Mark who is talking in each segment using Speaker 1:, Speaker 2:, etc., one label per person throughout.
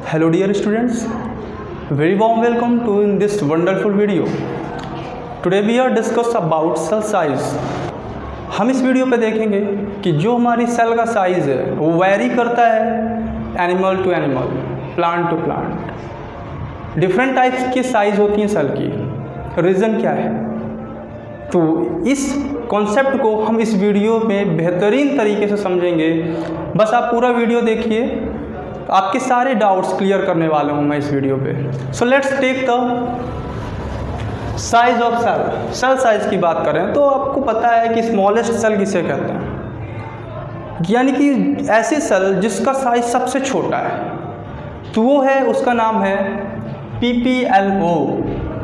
Speaker 1: Hello dear students, very warm welcome to in this wonderful video. Today we are discuss about cell size. हम इस video पे देखेंगे कि जो हमारी सेल का साइज़ है वो वैरी करता है animal to animal, plant to plant. Different types की साइज़ होती हैं सेल की, रीज़न क्या है? तो इस कॉन्सेप्ट को हम इस वीडियो में बेहतरीन तरीके से समझेंगे। बस आप पूरा वीडियो देखिए, आपके सारे डाउट्स क्लियर करने वाला हूँ मैं इस वीडियो पे। So let's take the size of cell. Cell size की बात करें तो आपको पता है कि स्मॉलेस्ट सेल किसे कहते हैं, यानी कि ऐसी सेल जिसका साइज सबसे छोटा है, तो वो है, उसका नाम है PPLO,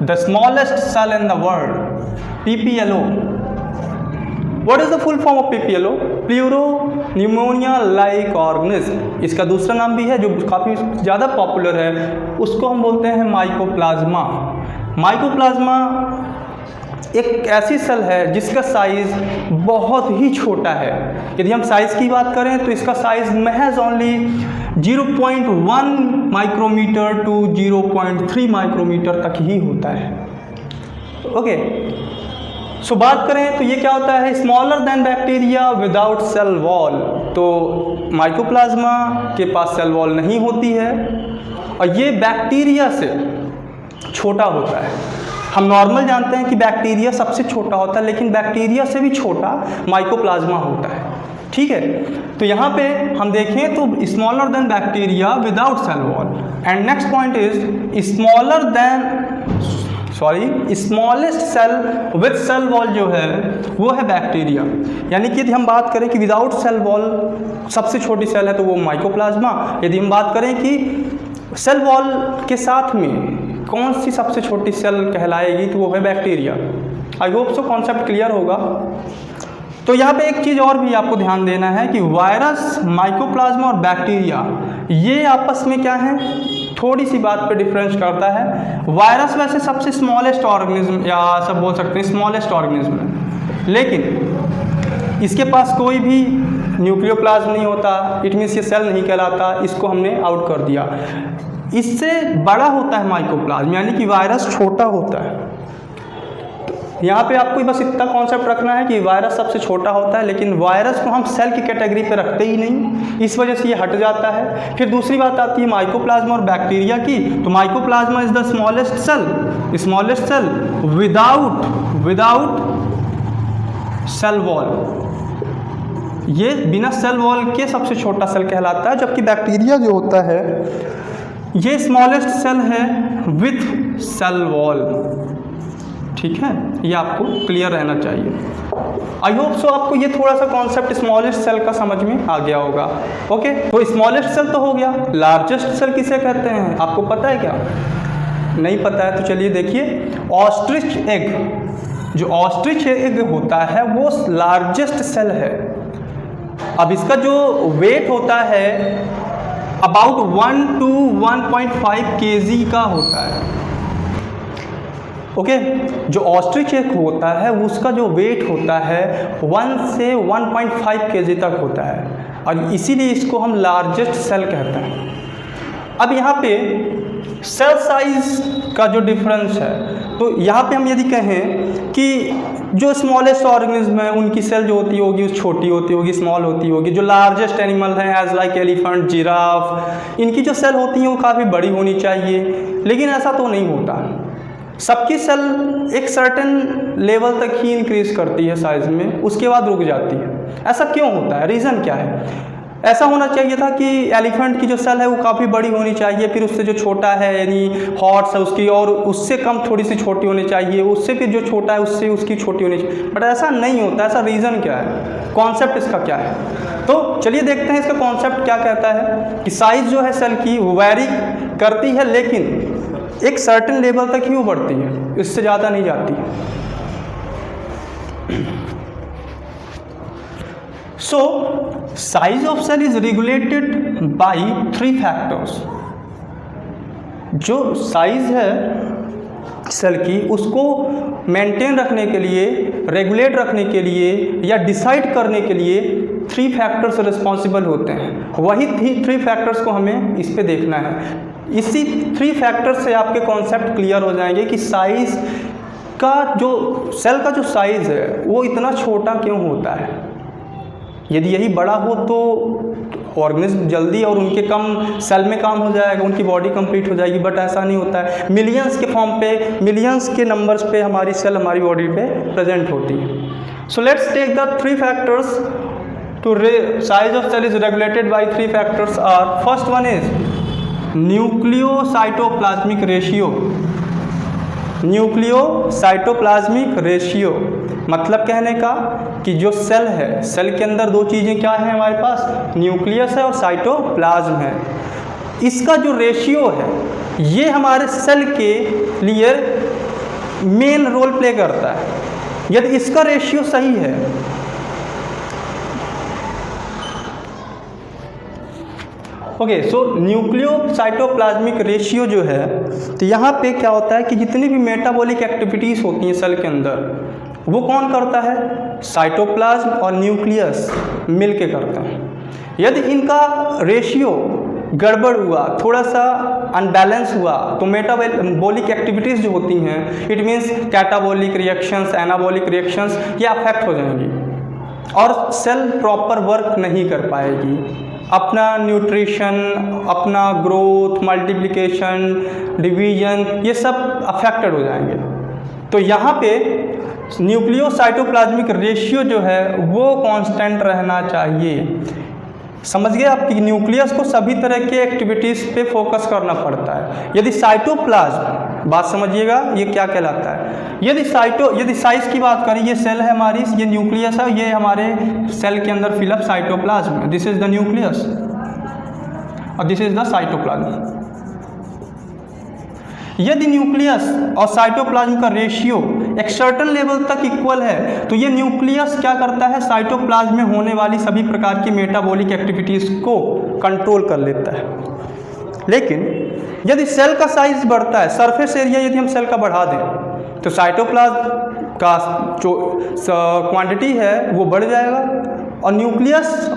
Speaker 1: the smallest cell in the world. PPLO, what is the full form of PPLO? Pleuro pneumonia like organism. इसका दूसरा नाम भी है जो काफ़ी ज़्यादा पॉपुलर है, उसको हम बोलते हैं माइकोप्लाज्मा। माइकोप्लाज्मा एक ऐसी सेल है जिसका साइज़ बहुत ही छोटा है। यदि हम साइज़ की बात करें तो इसका साइज़ महज ओनली 0.1 माइक्रोमीटर टू 0.3 माइक्रोमीटर तक ही होता है। ओके, सो बात करें तो ये क्या होता है, smaller than bacteria without cell wall. तो माइकोप्लाज्मा के पास सेल वॉल नहीं होती है और ये बैक्टीरिया से छोटा होता है। हम नॉर्मल जानते हैं कि बैक्टीरिया सबसे छोटा होता है, लेकिन बैक्टीरिया से भी छोटा माइकोप्लाज्मा होता है। ठीक है, तो यहाँ पे हम देखें तो smaller than bacteria without cell wall. And next point is smallest cell with cell wall जो है वो है बैक्टीरिया। यानी कि यदि हम बात करें कि विदाउट सेल वॉल सबसे छोटी सेल है तो वो माइकोप्लाज्मा। यदि हम बात करें कि सेल वॉल के साथ में कौन सी सबसे छोटी सेल कहलाएगी तो वो है bacteria. I hope so concept clear होगा। तो यहाँ पे एक चीज़ और भी आपको ध्यान देना है कि वायरस, माइकोप्लाज्मा और बैक्टीरिया ये आपस में क्या है, थोड़ी सी बात पे डिफरेंस करता है। वायरस वैसे सबसे स्मॉलेस्ट ऑर्गेनिज्म या सब बोल सकते हैं स्मॉलेस्ट ऑर्गेनिज्म है, लेकिन इसके पास कोई भी न्यूक्लियोप्लाज्म नहीं होता, इट मीन्स ये सेल नहीं कहलाता, इसको हमने आउट कर दिया। इससे बड़ा होता है माइकोप्लाज्म, यानी कि वायरस छोटा होता है। यहाँ पे आपको बस इतना कॉन्सेप्ट रखना है कि वायरस सबसे छोटा होता है, लेकिन वायरस को हम सेल की कैटेगरी पे रखते ही नहीं, इस वजह से ये हट जाता है। फिर दूसरी बात आती है माइकोप्लाज्मा और बैक्टीरिया की। तो mycoplasma is the smallest cell without cell wall. ये बिना सेल वॉल के सबसे छोटा सेल कहलाता है, जबकि बैक्टीरिया जो होता है ये स्मॉलेस्ट सेल है विथ सेल वॉल। ठीक है, ये आपको क्लियर रहना चाहिए। आई होप सो आपको ये थोड़ा सा कॉन्सेप्ट स्मॉलेस्ट सेल का समझ में आ गया होगा। ओके, तो स्मॉलेस्ट सेल तो हो गया। लार्जेस्ट सेल किसे कहते हैं, आपको पता है क्या? नहीं पता है तो चलिए देखिए, ऑस्ट्रिच एग, जो ऑस्ट्रिच एग होता है वो लार्जेस्ट सेल है। अब इसका जो वेट होता है अबाउट 1 to 1.5 kg का होता है। ओके, जो ऑस्ट्रिच एग होता है उसका जो वेट होता है 1 से 1.5 kg तक होता है, और इसीलिए इसको हम लार्जेस्ट सेल कहते हैं। अब यहाँ पे सेल साइज का जो डिफरेंस है, तो यहाँ पे हम यदि कहें कि जो स्मॉलेस्ट ऑर्गेनिज्म है उनकी सेल जो होती होगी वो छोटी होती होगी, स्मॉल होती होगी। जो लार्जेस्ट एनिमल हैं एज लाइक एलिफेंट, जिराफ, इनकी जो सेल होती हैं वो काफ़ी बड़ी होनी चाहिए, लेकिन ऐसा तो नहीं होता। सबकी सेल एक सर्टेन लेवल तक ही इंक्रीज करती है साइज में, उसके बाद रुक जाती है। ऐसा क्यों होता है, रीज़न क्या है? ऐसा होना चाहिए था कि एलिफेंट की जो सेल है वो काफ़ी बड़ी होनी चाहिए, फिर उससे जो छोटा है यानी हॉर्स है उसकी, और उससे कम थोड़ी सी छोटी होनी चाहिए, उससे फिर जो छोटा है उससे उसकी छोटी होनी चाहिए। बट ऐसा नहीं होता। ऐसा रीज़न क्या है, कॉन्सेप्ट इसका क्या है? तो चलिए देखते हैं इसका कॉन्सेप्ट क्या कहता है कि साइज़ जो है सेल की वो वैरी करती है, लेकिन एक सर्टेन लेवल तक ही वो बढ़ती है, इससे ज़्यादा नहीं जाती है। So, size of cell is regulated by 3 factors. जो साइज है सेल की उसको मेंटेन रखने के लिए, रेगुलेट रखने के लिए या डिसाइड करने के लिए 3 फैक्टर्स रिस्पॉन्सिबल होते हैं। वही थ्री फैक्टर्स को हमें इस पे देखना है। इसी 3 फैक्टर्स से आपके कॉन्सेप्ट क्लियर हो जाएंगे कि साइज़ का जो सेल का जो साइज़ है वो इतना छोटा क्यों होता है। यदि यही बड़ा हो तो ऑर्गेनिज्म जल्दी और उनके कम सेल में काम हो जाएगा, उनकी बॉडी कंप्लीट हो जाएगी, बट ऐसा नहीं होता है। मिलियंस के फॉर्म पे, मिलियंस के नंबर्स पे हमारी सेल हमारी बॉडी पे प्रेजेंट होती है। So let's take the 3 factors to size of cell is regulated by 3 factors are, first one is nucleocytoplasmic ratio. Nucleocytoplasmic ratio मतलब कहने का कि जो सेल है, सेल के अंदर 2 चीज़ें क्या है हमारे पास, न्यूक्लियस है और साइटोप्लाज्म है। इसका जो रेशियो है ये हमारे सेल के लिए मेन रोल प्ले करता है। यदि इसका रेशियो सही है, ओके, सो न्यूक्लियोसाइटोप्लाज्मिक रेशियो जो है, तो यहाँ पे क्या होता है कि जितनी भी मेटाबॉलिक एक्टिविटीज़ होती हैं सेल के अंदर, वो कौन करता है, साइटोप्लाज्म और न्यूक्लियस मिल के करते हैं। यदि इनका रेशियो गड़बड़ हुआ, थोड़ा सा अनबैलेंस हुआ, तो मेटाबॉलिक एक्टिविटीज़ जो होती हैं, it means catabolic reactions, anabolic reactions, ये अफेक्ट हो जाएंगी और सेल प्रॉपर वर्क नहीं कर पाएगी। अपना न्यूट्रिशन, अपना ग्रोथ, मल्टीप्लिकेशन, डिवीजन, ये सब अफेक्टेड हो जाएंगे। तो यहाँ पे न्यूक्लियोसाइटोप्लाज्मिक रेशियो जो है वो कांस्टेंट रहना चाहिए। समझ गए आप कि न्यूक्लियस को सभी तरह के एक्टिविटीज़ पे फोकस करना पड़ता है। यदि साइटोप्लाज्म, बात समझिएगा ये क्या कहलाता है, यदि साइज की बात करें, ये सेल है हमारी, ये न्यूक्लियस है, ये हमारे सेल के अंदर fill up cytoplasm, this is the nucleus और दिस इज द साइटोप्लाज्म। यदि न्यूक्लियस और साइटोप्लाज्म का रेशियो एक सर्टेन लेवल तक इक्वल है, तो ये न्यूक्लियस क्या करता है, साइटोप्लाज्म में होने वाली सभी प्रकार की मेटाबॉलिक एक्टिविटीज़ को कंट्रोल कर लेता है। लेकिन यदि सेल का साइज बढ़ता है, सरफेस एरिया यदि हम सेल का बढ़ा दें, तो साइटोप्लाज्म का जो क्वांटिटी है वो बढ़ जाएगा और न्यूक्लियस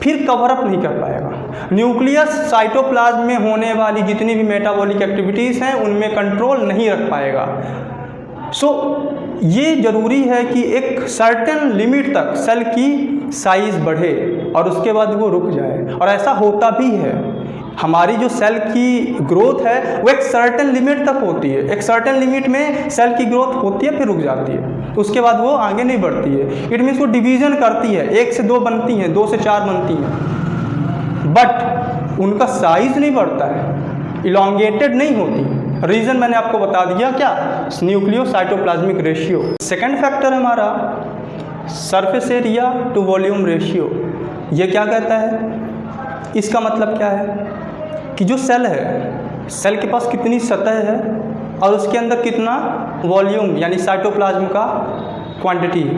Speaker 1: फिर कवर अप नहीं कर पाएगा। न्यूक्लियस साइटोप्लाज्म में होने वाली जितनी भी मेटाबॉलिक एक्टिविटीज़ हैं उनमें कंट्रोल नहीं रख पाएगा। सो ये ज़रूरी है कि एक सर्टेन लिमिट तक सेल की साइज़ बढ़े और उसके बाद वो रुक जाए, और ऐसा होता भी है। हमारी जो सेल की ग्रोथ है वो एक सर्टेन लिमिट तक होती है, एक सर्टेन लिमिट में सेल की ग्रोथ होती है फिर रुक जाती है, उसके बाद वो आगे नहीं बढ़ती है। इट मीन्स वो डिवीज़न करती है, 1 से 2 बनती हैं, 2 से 4 बनती हैं, बट उनका साइज नहीं बढ़ता है, इलॉन्गेटेड नहीं होती। रीज़न मैंने आपको बता दिया, क्या, न्यूक्लियोसाइटोप्लाज्मिक रेशियो। सेकेंड फैक्टर है हमारा surface area to volume ratio. ये क्या कहता है, इसका मतलब क्या है कि जो सेल है, सेल के पास कितनी सतह है और उसके अंदर कितना वॉल्यूम यानी साइटोप्लाज्म का क्वांटिटी है,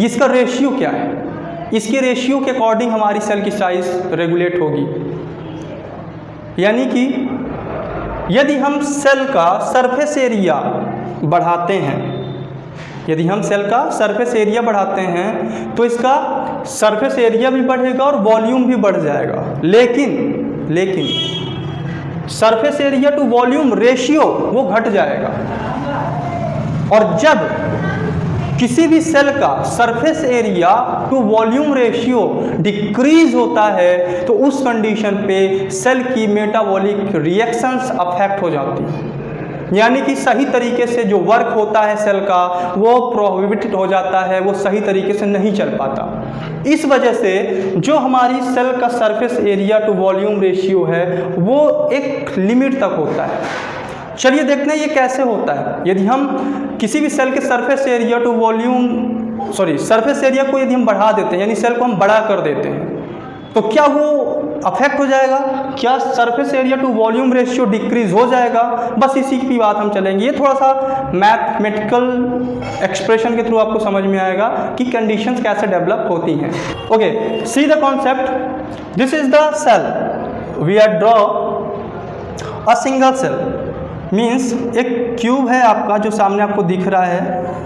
Speaker 1: इसका रेशियो क्या है। इसके रेशियो के अकॉर्डिंग हमारी सेल की साइज़ रेगुलेट होगी। यानी कि यदि हम सेल का सरफेस एरिया बढ़ाते हैं, यदि हम सेल का सरफेस एरिया बढ़ाते हैं तो इसका सरफेस एरिया भी बढ़ेगा और वॉल्यूम भी बढ़ जाएगा। लेकिन surface area to volume ratio वो घट जाएगा। और जब किसी भी सेल का surface area to volume ratio decrease होता है तो उस कंडीशन पे सेल की मेटाबॉलिक रिएक्शंस अफेक्ट हो जाती हैं, यानी कि सही तरीके से जो वर्क होता है सेल का वो प्रोहिबिटेड हो जाता है, वो सही तरीके से नहीं चल पाता। इस वजह से जो हमारी सेल का surface area to volume ratio है वो एक लिमिट तक होता है। चलिए देखते हैं ये कैसे होता है। यदि हम किसी भी सेल के surface area to volume surface area को यदि हम बढ़ा देते हैं, यानी सेल को हम बड़ा कर देते हैं, तो क्या वो अफेक्ट हो जाएगा, क्या surface area to volume ratio decrease हो जाएगा। बस इसी की बात हम चलेंगे। ये थोड़ा सा मैथमेटिकल एक्सप्रेशन के थ्रू आपको समझ में आएगा कि कंडीशंस कैसे डेवलप होती हैं। Okay, see the concept. This is the cell, we are draw a single cell, means एक क्यूब है आपका जो सामने आपको दिख रहा है,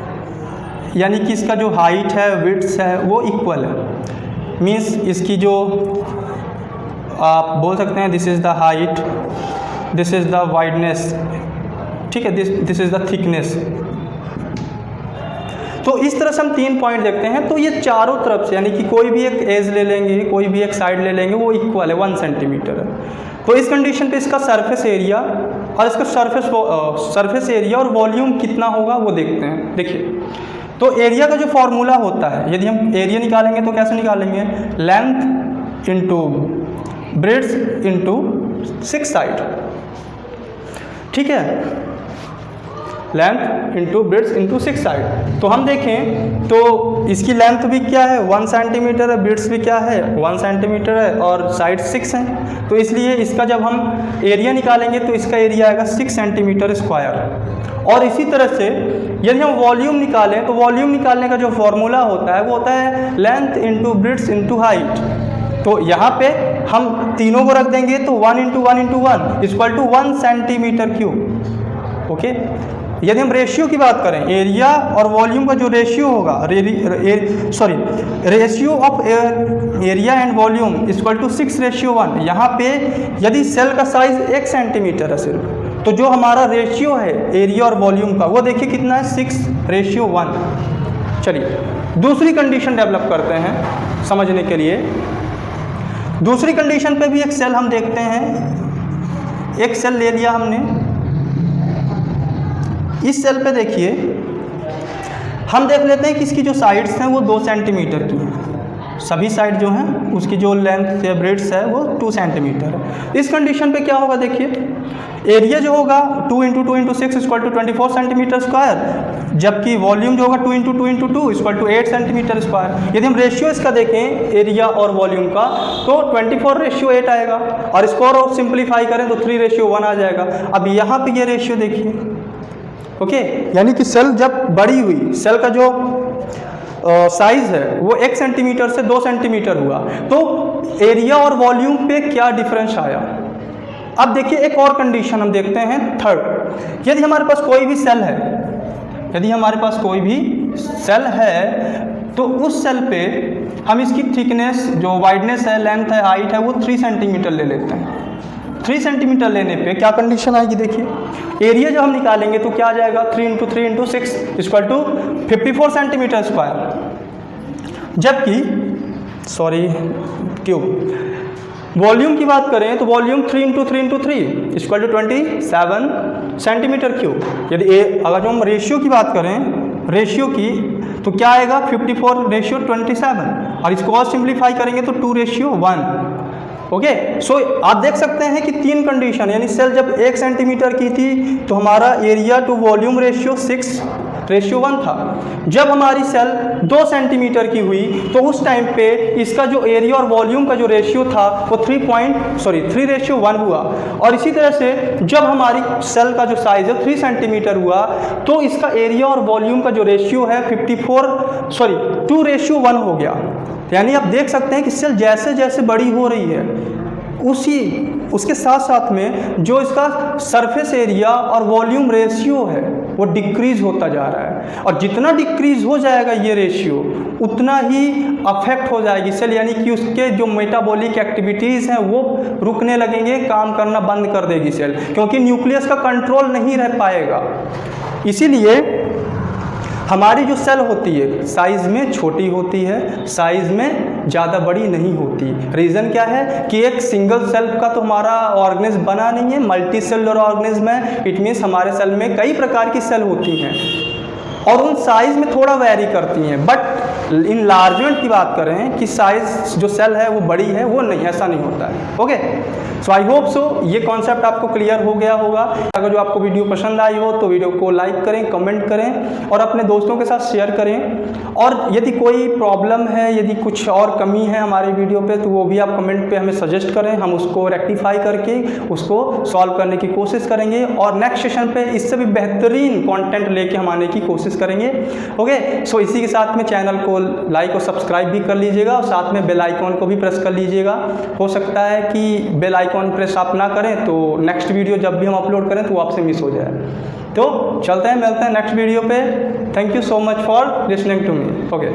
Speaker 1: यानी कि इसका जो हाइट है, विड्थ है वो इक्वल है। मीन्स इसकी जो आप बोल सकते हैं this is the height, this is the wideness, ठीक है, दिस इज़ द थिकनेस। तो इस तरह से हम 3 पॉइंट देखते हैं। तो ये चारों तरफ से, यानी कि कोई भी एक एज ले लेंगे, कोई भी एक साइड ले लेंगे, वो इक्वल है 1 सेंटीमीटर है। तो इस कंडीशन पे इसका सरफेस एरिया और इसका सरफेस एरिया और वॉल्यूम कितना होगा वो देखते हैं। देखिए, तो एरिया का जो फॉर्मूला होता है, यदि हम एरिया निकालेंगे तो कैसे निकालेंगे, length into breadth into 6 side, ठीक है, length into breadth into 6 side. तो हम देखें तो इसकी लेंथ भी क्या है 1 सेंटीमीटर है, ब्रेड्थ भी क्या है 1 सेंटीमीटर है और साइड 6 हैं। तो इसलिए इसका जब हम एरिया निकालेंगे तो इसका एरिया आएगा 6 सेंटीमीटर स्क्वायर। और इसी तरह से यदि हम वॉल्यूम निकालें तो वॉल्यूम निकालने का जो फॉर्मूला होता है वो होता है length into breadth into height. तो यहाँ पे हम तीनों को रख देंगे तो 1 into 1 into 1 equal to 1 centimetre cube. Okay, यदि हम रेशियो की बात करें, एरिया और वॉल्यूम का जो रेशियो होगा, ratio of area and volume equal to 6:1। यहाँ पे यदि सेल का साइज 1 सेंटीमीटर है सिर्फ, तो जो हमारा रेशियो है एरिया और वॉल्यूम का वो देखिए कितना है 6:1। चलिए दूसरी कंडीशन डेवलप करते हैं समझने के लिए। दूसरी कंडीशन पे भी एक सेल हम देखते हैं। एक सेल ले लिया हमने, इस सेल पे देखिए हम देख लेते हैं कि इसकी जो साइड्स हैं वो 2 सेंटीमीटर की हैं। सभी साइड जो हैं उसकी जो लेंथ या ब्रेड्थ है वो 2 सेंटीमीटर है। इस कंडीशन पे क्या होगा, देखिए एरिया जो होगा 2 into 2 into 6 equal to 24 centimetre square, जबकि वॉल्यूम जो होगा 2 into 2 into 2 equal to 8 centimetre square. यदि हम रेशियो इसका देखें एरिया और वॉल्यूम का तो 24:8 आएगा, और इसको और सिंप्लीफाई करें तो 3:1 आ जाएगा। अब यहाँ पे ये रेशियो देखिए, ओके, यानी कि सेल जब बड़ी हुई, सेल का जो साइज है वो 1 सेंटीमीटर से 2 सेंटीमीटर हुआ, तो एरिया और वॉल्यूम पे क्या डिफरेंस आया। अब देखिए एक और कंडीशन हम देखते हैं थर्ड। यदि हमारे पास कोई भी सेल है, यदि हमारे पास कोई भी सेल है तो उस सेल पे हम इसकी थिकनेस, जो वाइडनेस है, लेंथ है, हाइट है, वो 3 सेंटीमीटर ले लेते हैं। 3 सेंटीमीटर लेने पे क्या कंडीशन आएगी, देखिए एरिया जो हम निकालेंगे तो क्या आ जाएगा 3 into 3 into 6 equal to 54 centimetre square, जबकि क्यूब। वॉल्यूम की बात करें तो volume 3 into 3 into 3 equal to 27 centimetre cube. यदि अगर जो हम रेशियो की बात करें, रेशियो की, तो क्या आएगा 54:27, और इसको और सिंप्लीफाई करेंगे तो 2:1। ओके, सो आप देख सकते हैं कि 3 कंडीशन, यानी सेल जब 1 सेंटीमीटर की थी तो हमारा एरिया टू वॉल्यूम रेशियो 6:1 था। जब हमारी सेल 2 सेंटीमीटर की हुई तो उस टाइम पे इसका जो एरिया और वॉल्यूम का जो रेशियो था वो 3:1 हुआ। और इसी तरह से जब हमारी सेल का जो साइज है 3 सेंटीमीटर हुआ तो इसका एरिया और वॉल्यूम का जो रेशियो है 2:1 हो गया। यानी आप देख सकते हैं कि सेल जैसे जैसे बड़ी हो रही है उसके साथ साथ में जो इसका सरफेस एरिया और वॉल्यूम रेशियो है वो डिक्रीज होता जा रहा है, और जितना डिक्रीज हो जाएगा ये रेशियो उतना ही अफेक्ट हो जाएगी सेल, यानी कि उसके जो मेटाबॉलिक एक्टिविटीज़ हैं वो रुकने लगेंगे, काम करना बंद कर देगी सेल, क्योंकि न्यूक्लियस का कंट्रोल नहीं रह पाएगा। इसीलिए हमारी जो सेल होती है साइज़ में छोटी होती है, साइज़ में ज़्यादा बड़ी नहीं होती। रीज़न क्या है कि एक सिंगल सेल का तो हमारा ऑर्गेनिज्म बना नहीं है, मल्टी सेलुलर ऑर्गेनिज्म है। इट मीन्स हमारे सेल में कई प्रकार की सेल होती हैं और उन साइज़ में थोड़ा वेरी करती हैं, बट इनलार्जमेंट की बात करें कि साइज़ जो सेल है वो बड़ी है, वो नहीं, ऐसा नहीं होता है। Okay, so I hope so ये कॉन्सेप्ट आपको क्लियर हो गया होगा। अगर जो आपको वीडियो पसंद आई हो तो वीडियो को लाइक करें, कमेंट करें और अपने दोस्तों के साथ शेयर करें। और यदि कोई प्रॉब्लम है, यदि कुछ और कमी है हमारे वीडियो पे तो वो भी आप कमेंट पे हमें सजेस्ट करें, हम उसको रेक्टिफाई करके उसको सॉल्व करने की कोशिश करेंगे और नेक्स्ट सेशन पे इससे भी बेहतरीन कंटेंट लेके हम आने की कोशिश करेंगे। ओके, सो इसी के साथ में चैनल को लाइक और सब्सक्राइब भी कर लीजिएगा और साथ में बेल आइकॉन को भी प्रेस कर लीजिएगा। हो सकता है कि बेल आइकॉन प्रेस आप ना करें तो नेक्स्ट वीडियो जब भी हम अपलोड करें तो वो आपसे मिस हो जाए। तो चलते हैं, मिलते हैं नेक्स्ट वीडियो पे। Thank you so much for listening to me. Okay.